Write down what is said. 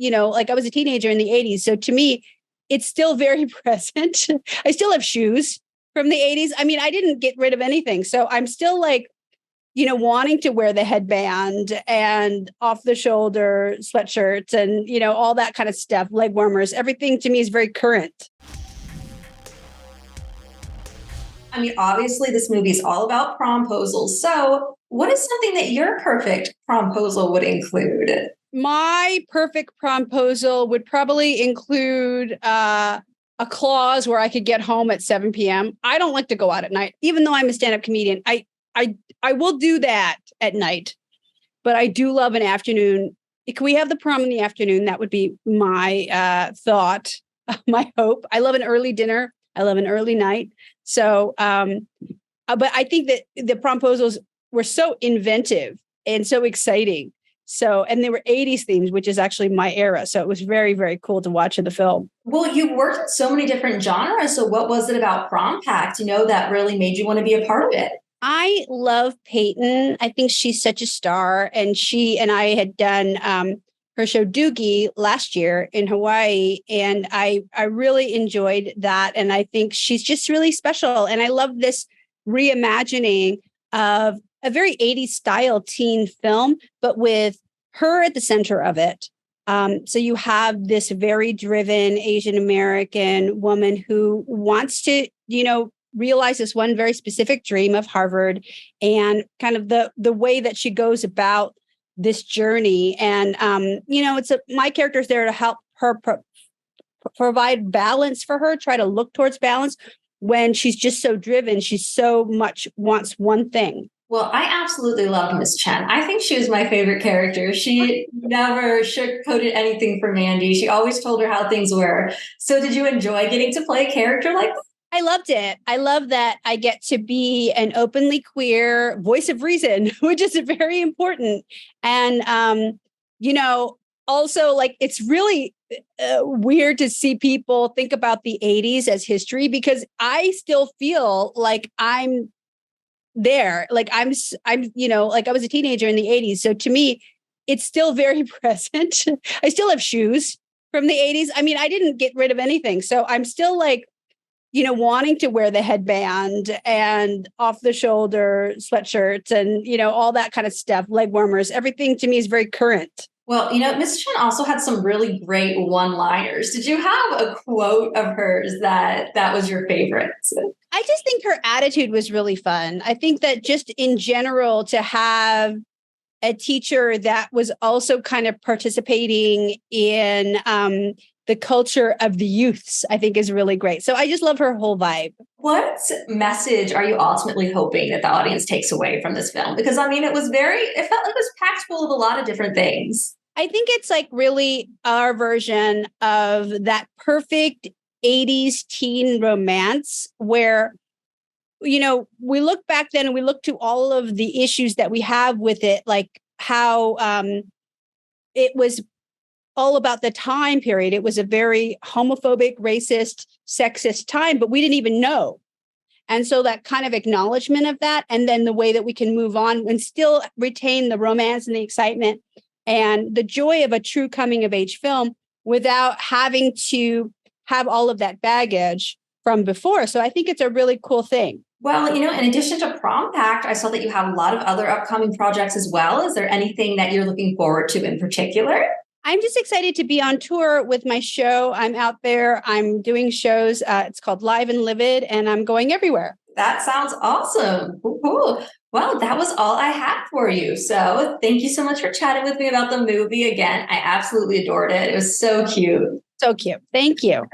like I was a teenager in the 80s. So to me, it's still very present. I still have shoes from the 80s. I mean, I didn't get rid of anything. So I'm still like, wanting to wear the headband and off the shoulder sweatshirts and, all that kind of stuff, leg warmers. Everything to me is very current. I mean, obviously, this movie is all about promposals. So, what is something that your perfect promposal would include? My perfect promposal would probably include a clause where I could get home at 7 p.m. I don't like to go out at night, even though I'm a stand-up comedian. I will do that at night, but I do love an afternoon. Can we have the prom in the afternoon? That would be my thought, my hope. I love an early dinner. I love an early night. So, but I think that the promposals were so inventive and so exciting. So, and they were 80s themes, which is actually my era. So it was very, very cool to watch in the film. Well, you worked in so many different genres. So, what was it about Prom Pact, that really made you want to be a part of it? I love Peyton. I think she's such a star. And she and I had done her show Doogie last year in Hawaii. And I really enjoyed that. And I think she's just really special. And I love this reimagining of a very 80s style teen film, but with her at the center of it. So you have this very driven Asian American woman who wants to, realize this one very specific dream of Harvard, and kind of the way that she goes about this journey. And, my character's there to help her provide balance for her, try to look towards balance when she's just so driven. She so much wants one thing. Well, I absolutely love Miss Chen. I think she was my favorite character. She never sugarcoated anything for Mandy. She always told her how things were. So did you enjoy getting to play a character like that? I loved it. I love that I get to be an openly queer voice of reason, which is very important. And, also like it's really weird to see people think about the 80s as history, because I still feel like I'm there. Like I'm, like I was a teenager in the 80s. So to me, it's still very present. I still have shoes from the 80s. I mean, I didn't get rid of anything. So I'm still like, wanting to wear the headband and off the shoulder sweatshirts and, all that kind of stuff, leg warmers. Everything to me is very current. Well, Miss Chen also had some really great one-liners. Did you have a quote of hers that was your favorite? I just think her attitude was really fun. I think that just in general, to have a teacher that was also kind of participating in the culture of the youths, I think is really great. So I just love her whole vibe. What message are you ultimately hoping that the audience takes away from this film? Because it felt like it was packed full of a lot of different things. I think it's like really our version of that perfect 80s teen romance where, we look back then and we look to all of the issues that we have with it, like how it was all about the time period. It was a very homophobic, racist, sexist time, but we didn't even know. And so that kind of acknowledgement of that, and then the way that we can move on and still retain the romance and the excitement and the joy of a true coming of age film without having to have all of that baggage from before. So I think it's a really cool thing. Well, in addition to Prom Pact, I saw that you have a lot of other upcoming projects as well. Is there anything that you're looking forward to in particular? I'm just excited to be on tour with my show. I'm out there. I'm doing shows. It's called Live and Livid, and I'm going everywhere. That sounds awesome. Cool. Well, that was all I had for you. So thank you so much for chatting with me about the movie again. I absolutely adored it. It was so cute. So cute. Thank you.